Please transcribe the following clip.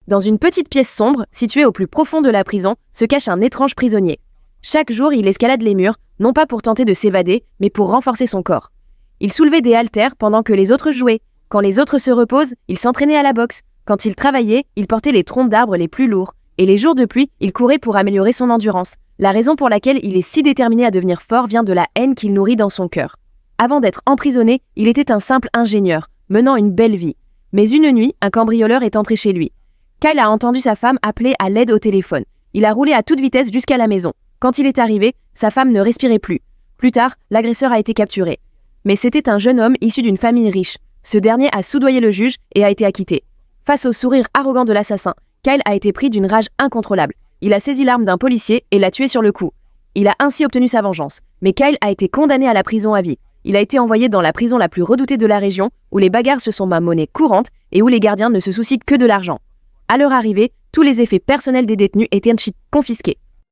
Dans une petite pièce sombre, située au plus profond de la prison, se cache un étrange prisonnier. Chaque jour, il escalade les murs, non pas pour tenter de s'évader, mais pour renforcer son corps. Il soulevait des haltères pendant que les autres jouaient. Quand les autres se reposent, il s'entraînait à la boxe. Quand il travaillait, il portait les troncs d'arbres les plus lourds. Et les jours de pluie, il courait pour améliorer son endurance. La raison pour laquelle il est si déterminé à devenir fort vient de la haine qu'il nourrit dans son cœur. Avant d'être emprisonné, il était un simple ingénieur, menant une belle vie. Mais une nuit, un cambrioleur est entré chez lui. Kyle a entendu sa femme appeler à l'aide au téléphone. Il a roulé à toute vitesse jusqu'à la maison. Quand il est arrivé, sa femme ne respirait plus. Plus tard, l'agresseur a été capturé. Mais c'était un jeune homme issu d'une famille riche. Ce dernier a soudoyé le juge et a été acquitté. Face au sourire arrogant de l'assassin, Kyle a été pris d'une rage incontrôlable. Il a saisi l'arme d'un policier et l'a tué sur le coup. Il a ainsi obtenu sa vengeance. Mais Kyle a été condamné à la prison à vie. Il a été envoyé dans la prison la plus redoutée de la région, où les bagarres se sont ma monnaie courante et où les gardiens ne se soucient que de l'argent. À leur arrivée, tous les effets personnels des détenus étaient confisqués.